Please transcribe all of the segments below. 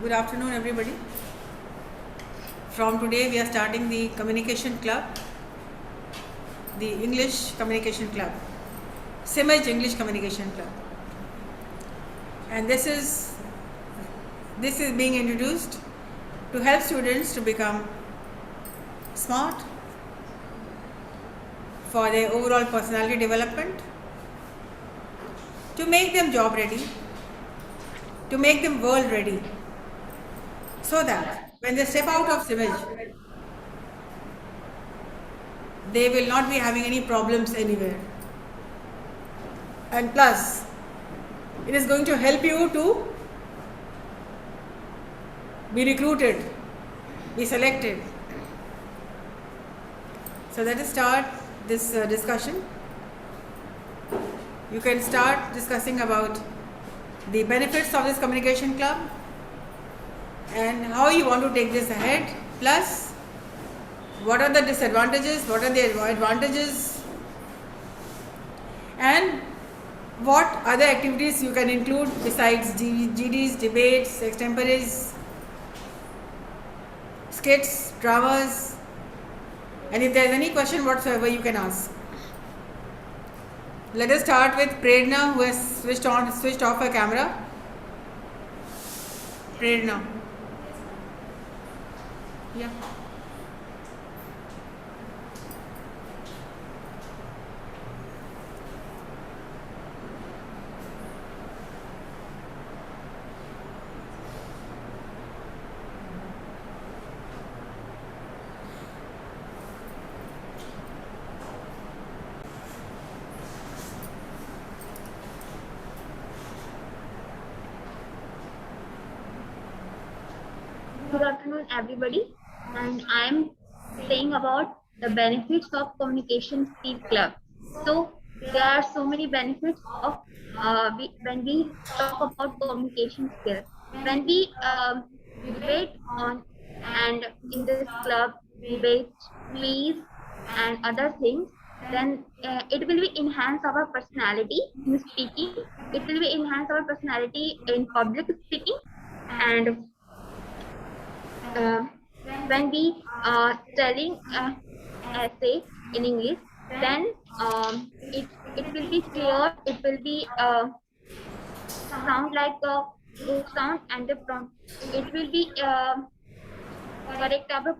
Good afternoon, everybody. From today, we are starting the communication club, the English Communication Club, Simage English Communication Club, and this is being introduced to help students to become smart for their overall personality development, to make them job ready, to make them world ready, so that when they step out of Simage, they will not be having any problems anywhere. And plus, it is going to help you to be recruited, be selected. So let us start this discussion. You can start discussing about the benefits of this communication club and how you want to take this ahead, plus what are the disadvantages, what are the advantages, and what other activities you can include besides GDs, debates, extemporaries, skits, dramas, and if there is any question whatsoever, you can ask. Let us start with Prerna, who has switched off her camera. Prerna. Yeah. Good afternoon, everybody, and I am saying about the benefits of communication skills club. So there are so many benefits of when we talk about communication skills. When we debate on and in this club debate, quiz, and other things, then it will be enhance our personality in speaking. It will be enhance our personality in public speaking, and uh, when we studying essay in English, then it will be clear. It will be sound like a good sound, and it will be correct our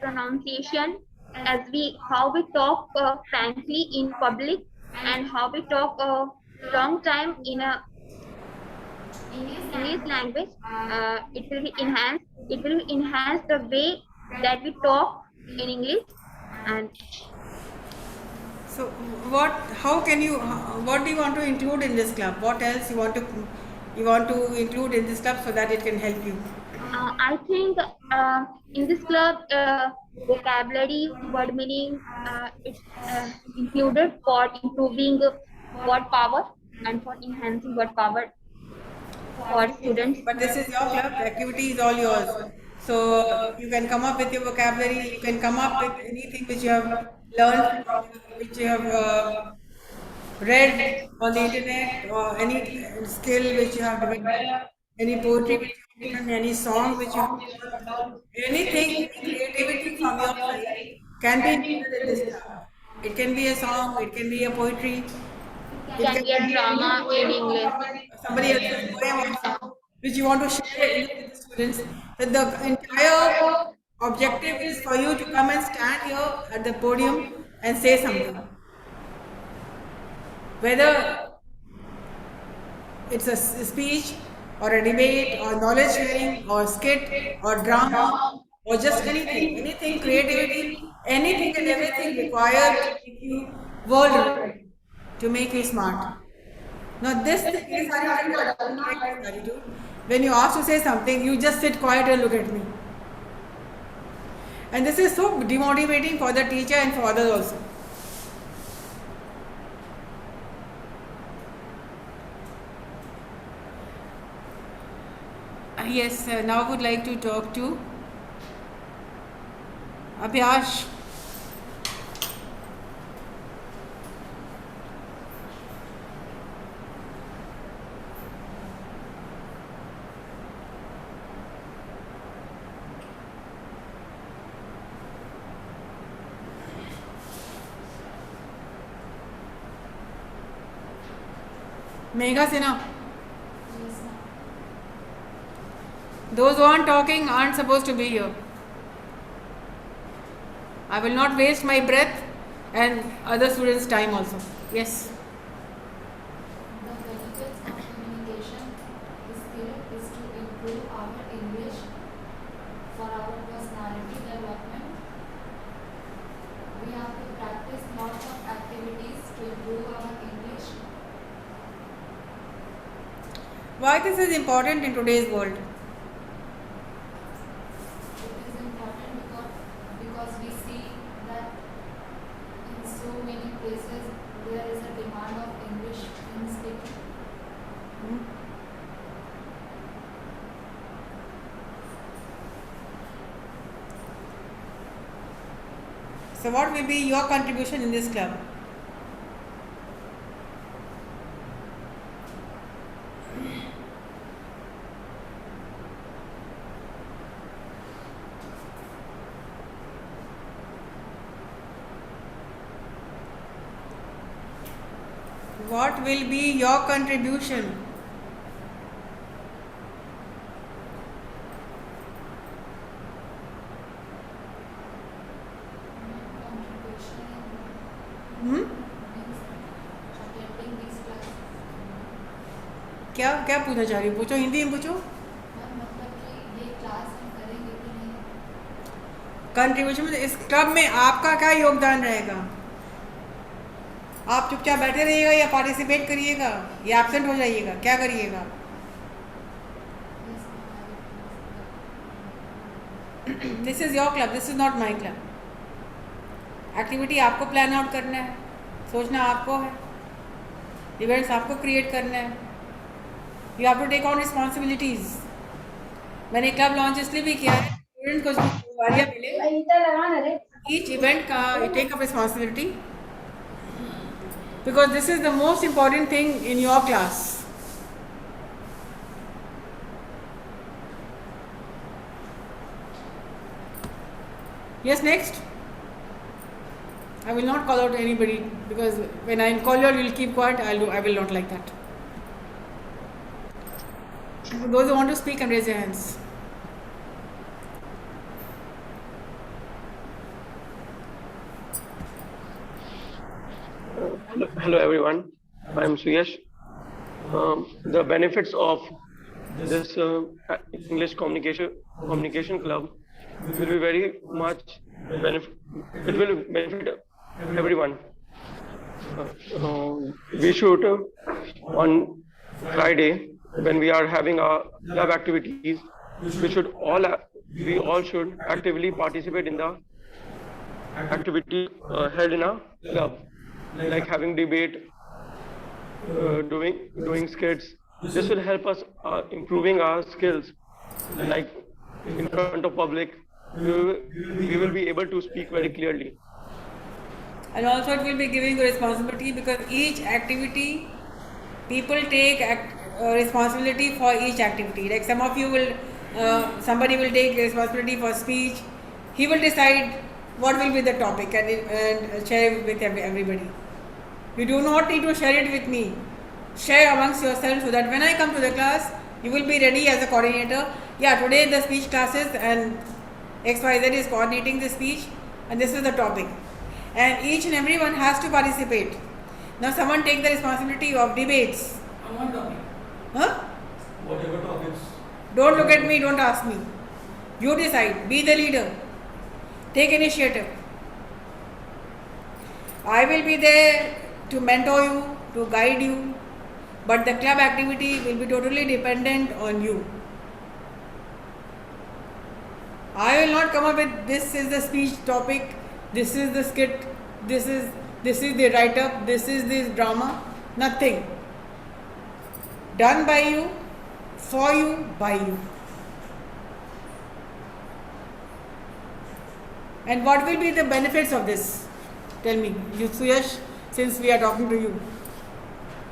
pronunciation as we how we talk frankly in public, and how we talk a long time in a English language. It will be enhanced. It will enhance the way that we talk in English. And So, what do you want to include in this club? What else you want to include in this club so that it can help you? I think in this club, vocabulary, word meaning, it's included for improving word power and for enhancing word power for students. But this is your club. The activity is all yours. So you can come up with your vocabulary. You can come up with anything which you have learned, which you have read on the internet, or any skill which you have developed, any poetry which you have written, any song which you have learned, anything, any creativity from your side can be included in this club. It can be a song, it can be a poetry, It it can can be a be drama in English. somebody else's poem also, which you want to share with the students. That the entire objective is for you to come and stand here at the podium and say something. Whether it's a speech or a debate or knowledge sharing or skit or drama or just anything creativity, anything and everything required to make you world ready, to make you smart. Now this thing is attitude. I don't like this attitude. When you ask to say something, you just sit quiet and look at me. And this is so demotivating for the teacher and for others also. Yes, now I would like to talk to Abhyash. Megha Sinha. Yes, ma'am. Those who aren't talking aren't supposed to be here. I will not waste my breath and other students' time also. Yes. The benefits of communication skill is to improve our English for our personality development. We have to practice lots of activities to improve our English. Why this is important in today's world? It is important because we see that in so many places there is a demand of English in speaking. So, what will be your contribution in this club? What will be your contribution? Contribution Hmm? means attending these classes. क्या क्या पूछना चाह रही हो? पूछो, हिंदी में पूछो. Ma'am मतलब कि ये क्लास हम करेंगे कि नहीं? कंट्रीब्यूशन में इस क्लब में आपका क्या योगदान रहेगा? आप चुपचाप बैठे रहिएगा या पार्टिसिपेट करिएगा या एब्सेंट हो जाइएगा? क्या करिएगा? Yes, ma'am. This is your club, this is not my club. Activity आपको प्लान आउट करना है, सोचना आपको है, इवेंट्स आपको क्रिएट करना है. You have to take on responsibilities. मैंने क्लब लॉन्च इसलिए भी किया है स्टूडेंट को जिम्मेदारियाँ मिले, ईच इवेंट का take up responsibility, because this is the most important thing in your class. Yes, next. I will not call out anybody because when I call you all, you will keep quiet. I will not like that. Those who want to speak can raise their hands. Hello everyone, I am Suyash. The benefits of this English communication club will be very much benefit. It will benefit everyone. We should on Friday when we are having our club activities, we all should actively participate in the activity held in a club, like having debate, doing skits. This will help us improving our skills, like in front of public. We will be able to speak very clearly. And also it will be giving you responsibility because each activity, people take responsibility for each activity. Like some of you will, somebody will take responsibility for speech. He will decide what will be the topic and share it with everybody. You do not need to share it with me. Share amongst yourselves so that when I come to the class, you will be ready as a coordinator. Yeah, today the speech classes and XYZ is coordinating the speech and this is the topic. And each and everyone has to participate. Now someone take the responsibility of debates. On one topic. Huh? Whatever topics. Don't look at me, don't ask me. You decide, be the leader. Take initiative. I will be there to mentor you, to guide you, but the club activity will be totally dependent on you. I will not come up with this is the speech topic, this is the skit, this is the write-up, this is the drama. Nothing. Done by you, for you, by you. And what will be the benefits of this? Tell me, you Suyash, since we are talking to you.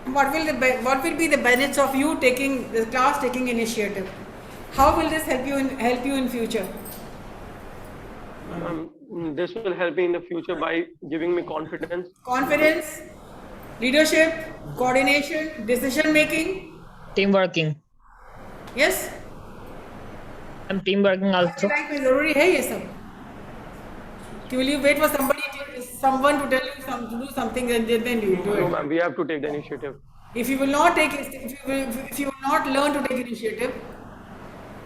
What will be the benefits of you taking the class, taking initiative? How will this help you in future? This will help me in the future by giving me confidence. Confidence, leadership, coordination, decision making. team working. Yes, I'm team working also. Life में जरूरी है ये सब. Will you wait for someone to tell you to do something and then you do No, it? ma'am, we have to take the initiative. If you will not take, if you will not learn to take initiative,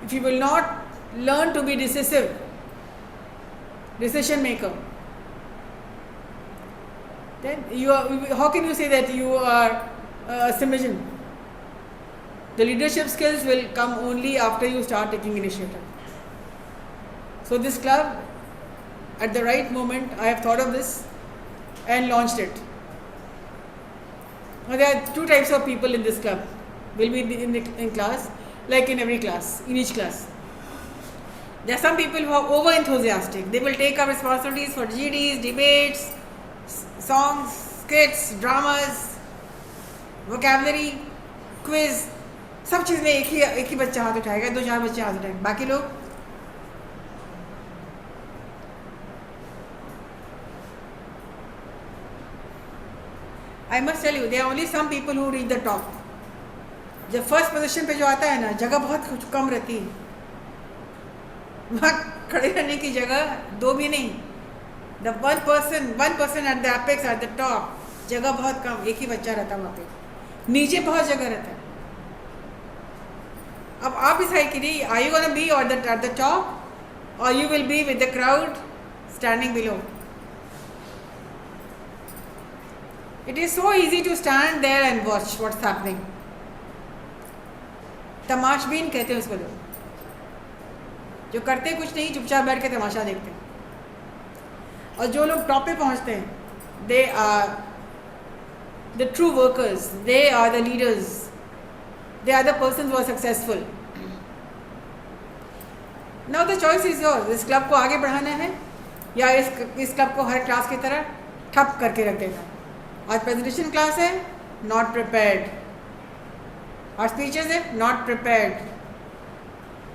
if you will not learn to be decisive, decision maker, then you are. How can you say that you are a citizen? The leadership skills will come only after you start taking initiative. So this club, at the right moment, I have thought of this and launched it. Now, there are two types of people in this club. Will be in class, like in every class, in each class. There are some people who are over enthusiastic. They will take up responsibilities for GDs, debates, songs, skits, dramas, vocabulary, quiz. सब चीज़ में एक ही बच्चा हाथ उठाएगा, 2-4 बच्चे हाथ उठाएंगे. बाकी लोग I must tell you, there are only some people who reach the top. जब फर्स्ट पोजीशन पे जो आता है ना, जगह बहुत कम रहती है. वहाँ खड़े रहने की जगह दो भी नहीं. The one person at the apex, at the top, जगह बहुत कम, एक ही बच्चा रहता है वहाँ पे. नीचे बहुत जगह रहता है. अब आप डिसाइड कीजिए, are you gonna be at the top, or you will be with the crowd standing below. It is so easy to stand there and watch what's happening. तमाशबीन कहते हैं उसको लोग, जो करते कुछ नहीं, चुपचाप बैठ के तमाशा देखते हैं. और जो लोग टॉप पे पहुंचते हैं, they are the true workers, they are the leaders, they are the persons who are successful. Now the choice is yours. इस क्लब को आगे बढ़ाना है या इस क्लब को हर क्लास की तरह ठप करके रख देना. आज प्रेजेंटेशन क्लास है, नॉट प्रिपेयर्ड. आज स्पीचेस है, नॉट प्रिपेयर्ड.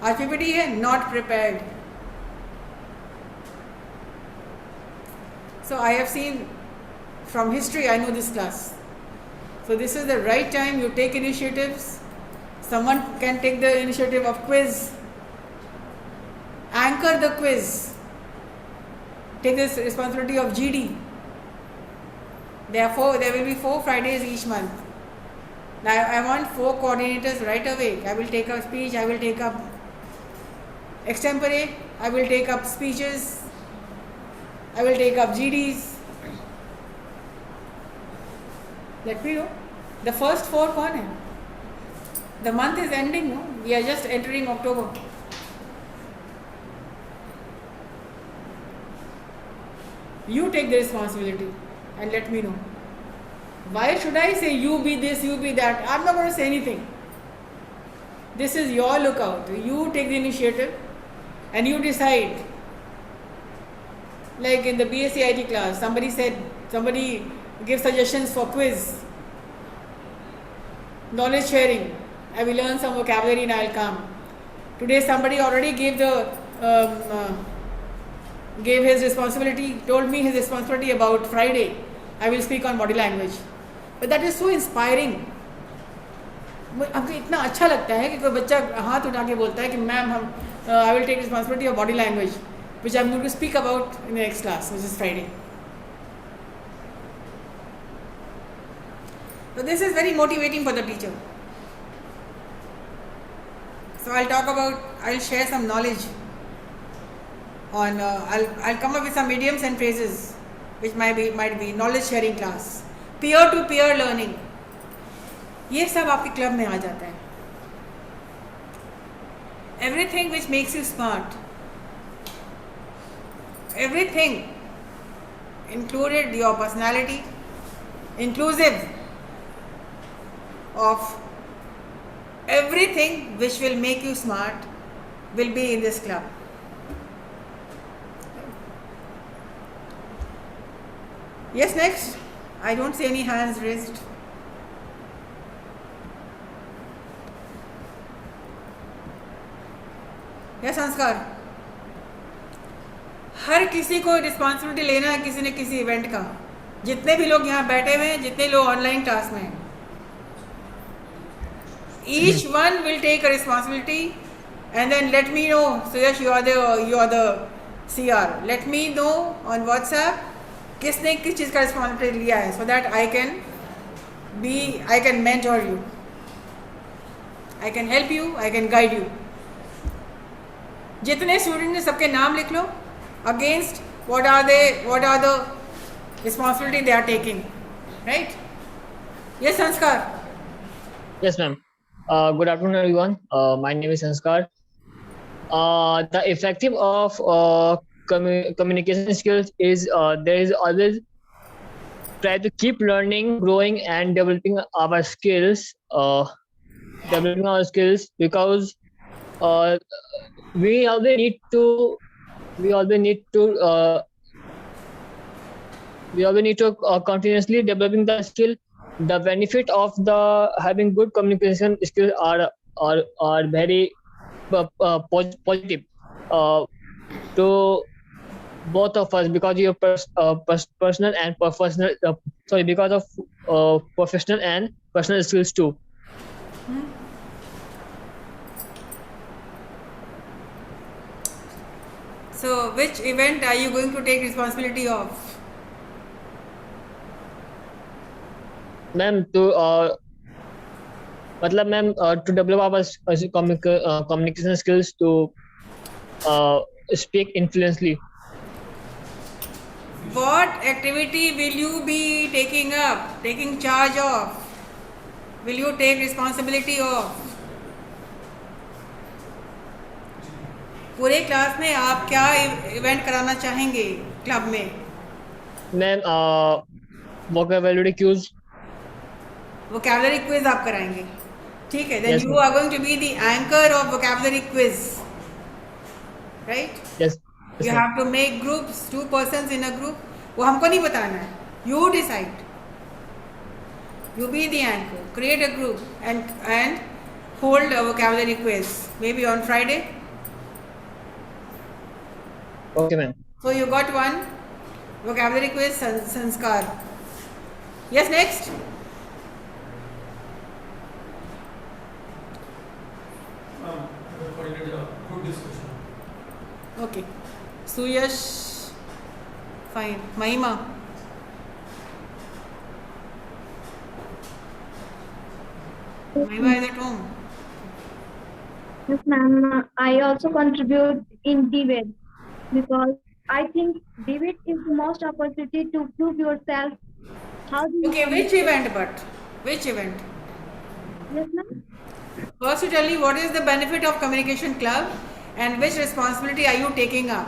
आज पीपीटी है, not prepared. So I have seen from history, I know this class. So this is the right time you take initiatives. Someone can take the initiative of quiz. Anchor the quiz. Take this responsibility of GD. There will be 4 Fridays each month. Now I want 4 coordinators right away. I will take up speech, I will take up extempore, I will take up speeches, I will take up GDs. Let me know. The first 4 कौन है? The month is ending, no? We are just entering October. You take the responsibility and let me know. Why should I say you be this, you be that? I'm not going to say anything. This is your lookout. You take the initiative and you decide. Like in the BSc IT class, somebody give suggestions for quiz, knowledge sharing. I will learn some vocabulary and I will come. Today somebody already gave his responsibility, told me his responsibility about Friday. I will speak on body language. But that is so inspiring. हमको इतना अच्छा लगता है कि कोई बच्चा हाथ उठा के बोलता है कि ma'am I will take responsibility of body language, which I am going to speak about in the next class, which is Friday. So this is very motivating for the teacher. So I'll share some knowledge on, I'll come up with some idioms and phrases which might be knowledge sharing class, peer to peer learning. ये सब आपके club में आ जाता है. Everything which makes you smart, everything included your personality, inclusive of everything which will make you smart, will be in this club. Yes, next. I don't see any hands raised. Yes, संस्कार. हर किसी को responsibility लेना है किसी न किसी event का. जितने भी लोग यहाँ बैठे हुए हैं, जितने लोग ऑनलाइन क्लास में हैं, each one will take a responsibility and then let me know. So yes, you are the CR. Let me know on WhatsApp किसने किस चीज़ का रिस्पॉन्सिबिलिटी लिया है, so that I can mentor you, I can help you, I can guide you. जितने student ने सबके नाम लिख लो, against what are the responsibility they are taking, right? Yes, Sanskar. Yes, ma'am. Good afternoon, everyone. My name is Sanskar. The effective of communication skills is there is always try to keep learning, growing, and developing our skills. Because we always need to continuously developing the skill. The benefit of the having good communication skills are very positive to both of us, because your personal and professional because of professional and personal skills too. So which event are you going to take responsibility of? Ma'am, to develop our communication skills to speak influently. What activity will you be taking up, taking charge of? Will you take responsibility of? पूरे class में आप क्या event कराना चाहेंगे club में? Ma'am vocabulary cues. Vocabulary quiz आप कराएंगे, ठीक है? Then Yes, you ma'am. are going to be the anchor of vocabulary quiz, right? Yes. You ma'am. have to make groups, 2 persons in a group. वो हमको नहीं बताना है, you decide. You be the anchor, create a group and hold a vocabulary quiz, maybe on Friday. Okay, ma'am. So you got one vocabulary quiz, Sanskar. Yes, next. Coordinated a group discussion. Okay. Suyash, fine. Mahima. Mahima is at home. Yes, ma'am. I also contribute in debate because I think debate is the most opportunity to prove yourself. How do you Okay, which event but? Which event? Yes, ma'am. First, you tell me what is the benefit of communication club and which responsibility are you taking up?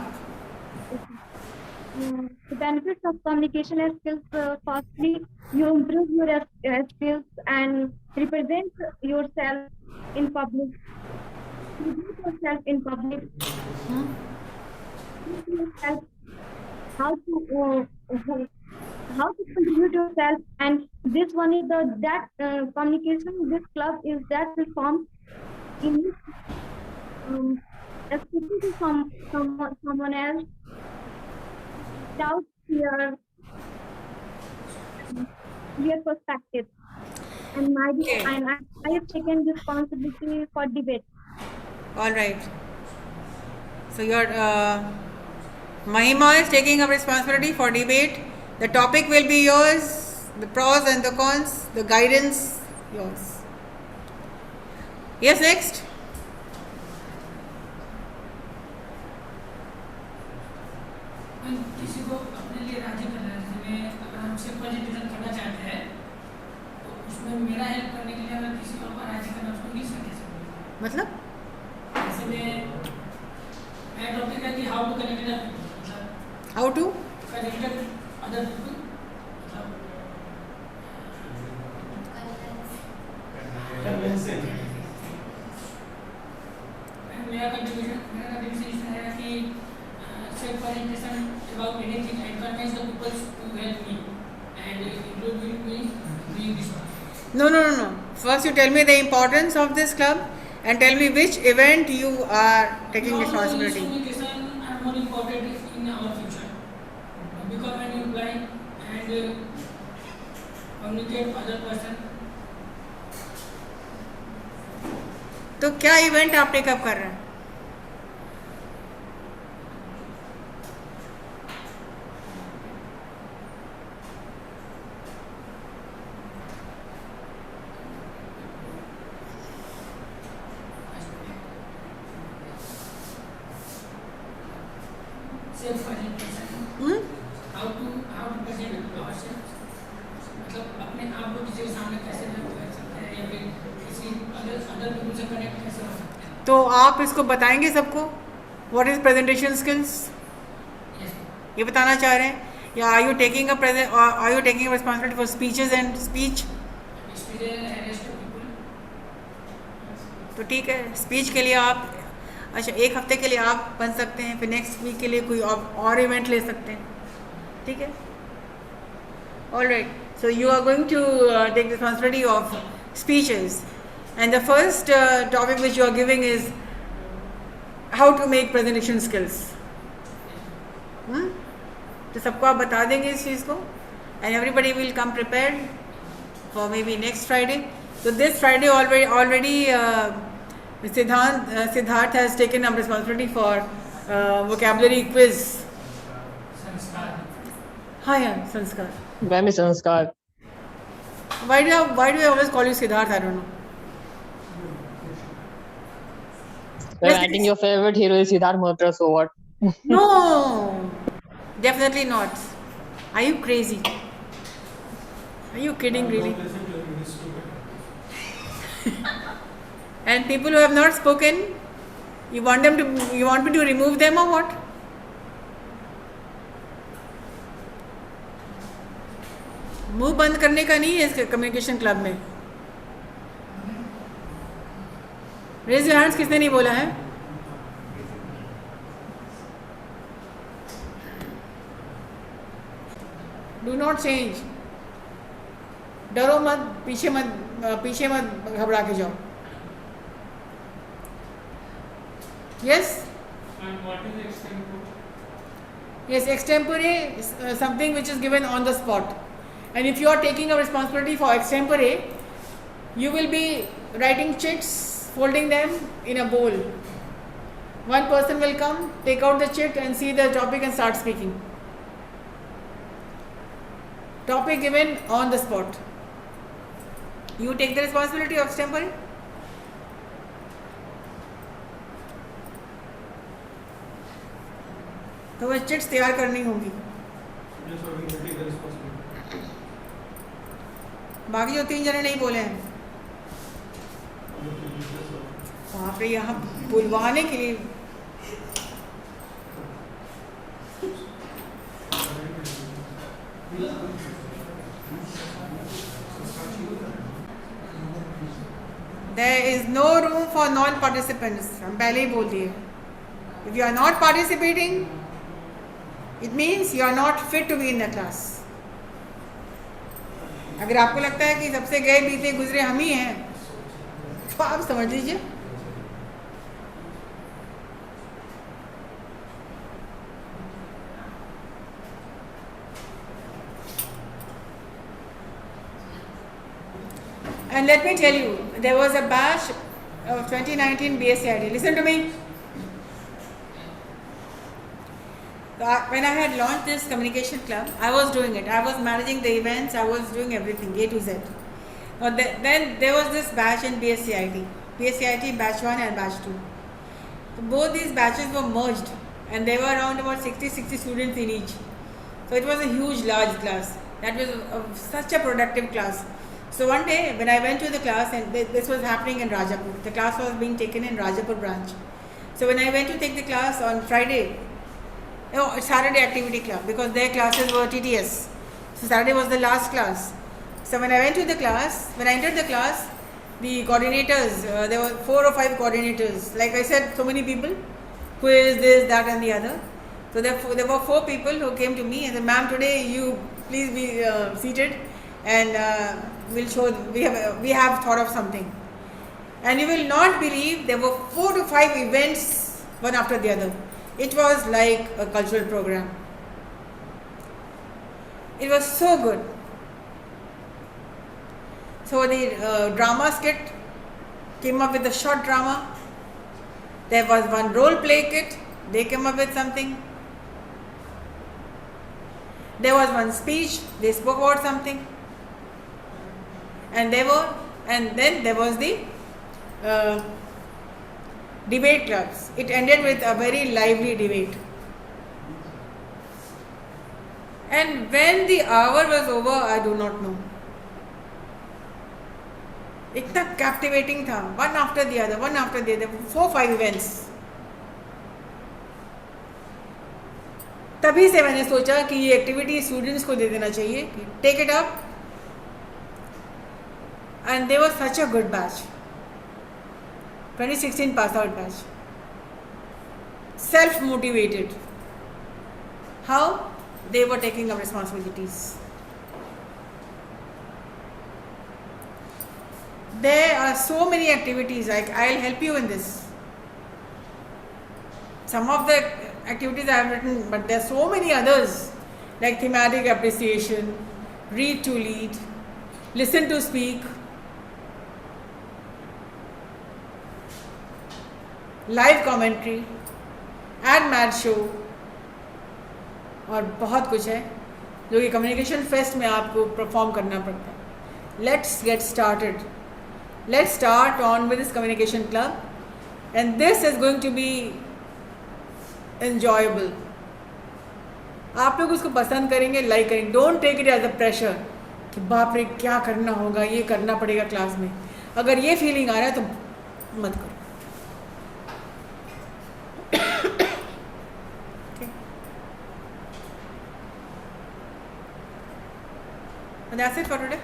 The benefits of communication skills, firstly, you improve your skills and represent yourself in public. Present yourself in public. Teach yourself how to contribute yourself, and this one is communication. This club is that platform in which speaking to someone else without your perspective. And Okay. I have taken responsibility for debate. All right. So your Mahima is taking up responsibility for debate. The topic will be yours. The pros and the cons. The guidance yours. Yes, next. किसी को अपने लिए राजी करना है, जैसे मैं अगर हमसे प्रेजेंटेशन करना चाहते हैं तो उसमें मेरा हेल्प करने के लिए अगर किसी और को राजी करना उसको किस कैसे बोलूं? मतलब जैसे मैं टॉपिक है कि हाउ टू कनेक्ट मतलब how to? Connected other people मतलब मेरा कंट्रीब्यूशन इसमें है कि self presentation about anything and convince the people to help me and include me doing this one. No. First, you tell me the importance of this club and tell me which event you are taking responsibility. Communication are more important in our future because when you apply and communicate other person. तो क्या event आप take up कर रहे हैं? Self presentation. Hmm? How to present ourselves. मतलब अपने आप को किसी के सामने कैसे रख सकते हैं या फिर किसी अदर पीपल से कनेक्ट कैसे हो सकते हैं. तो आप इसको बताएंगे सबको what is presentation skills, Yes. ये बताना चाह रहे हैं, या are you taking responsibility for speeches and speech? Experience and rest of people. तो ठीक है, स्पीच के लिए आप अच्छा एक हफ्ते के लिए आप बन सकते हैं, फिर नेक्स्ट वीक के लिए कोई और इवेंट ले सकते हैं, ठीक है? All right, so you are going to take responsibility of speeches and the first topic which you are giving is how to make presentation skills. तो सबको आप बता देंगे इस चीज़ को, and everybody will come prepared for maybe next Friday. So this Friday already Siddharth has taken up responsibility for vocabulary quiz. संस्कार. Hi, Sanskar. Ma'am is Sanskar. Why do I always call you Siddharth? I don't know. Ma'am, Yes, I think your favorite hero is Siddharth Malhotra, so what? No, definitely not. Are you crazy? Are you kidding, really? And people who have not spoken, you want me to remove them or what? मुंह बंद करने का नहीं है इस communication club में. Raise your hands, किसने नहीं बोला है? Do not change. डरो मत, पीछे मत घबरा के जाओ. Yes And what is extempore? Yes, extempore is something which is given on the spot. And if you are taking a responsibility for extempore, you will be writing chits, folding them in a bowl. One person will come, take out the chit and see the topic and start speaking. Topic given on the spot. You take the responsibility of extempore? तो वह chits तैयार करनी होगी. बाकी जो 3 जने नहीं बोले हैं वहाँ पे यहाँ बुलवाने के लिए. There is no room for non-participants. हम पहले ही बोल दिए. If you are not participating, it means you are not fit to be in the class. अगर आपको लगता है कि सबसे गए बीते गुजरे हम ही हैं, तो आप समझ लीजिए. And let me tell you, there was a batch of 2019 BSCID. Listen to me. When I had launched this communication club, I was doing it. I was managing the events. I was doing everything, A to Z. Then there was this batch in BSCIT batch 1 and batch 2. So both these batches were merged, and there were around about 60 students in each. So it was a huge, large class. That was such a productive class. So one day when I went to the class, and this was happening in Rajapur. The class was being taken in Rajapur branch. So when I went to take the class on Friday, Saturday activity club, because their classes were TTS. So Saturday was the last class. So when I went to the class, when I entered the class, the coordinators, there were 4 or 5 coordinators. Like I said, so many people, quiz, this, that and the other. So there were 4 people who came to me and said, "Ma'am, today you please be seated, and we'll show, we have thought of something." And you will not believe, there were 4 to 5 events, one after the other. It was like a cultural program. It was so good. So the drama skit came up with a short drama. There was one role play kit. They came up with something. There was one speech. They spoke about something. And then there was the debate clubs. It ended with a very lively debate. And when the hour was over, I do not know. इतना captivating था, one after the other, 4-5 events. तभी से मैंने सोचा कि ये activity students को दे देना चाहिए, take it up. And they were such a good batch. 2016 pass out batch. Self-motivated. How? They were taking up responsibilities. There are so many activities. I'll help you in this. Some of the activities I have written, but there are so many others, like thematic appreciation, read to lead, listen to speak, live commentary, and mad show, और बहुत कुछ है जो कि communication fest में आपको perform करना पड़ता है. Let's get started. Let's start on with this communication club, and this is going to be enjoyable. आप लोग उसको पसंद करेंगे, लाइक करेंगे. Don't take it as a pressure कि बाप रे क्या करना होगा, ये करना पड़ेगा क्लास में. अगर ये फीलिंग आ रहा है तो मत करो. And that's it for today.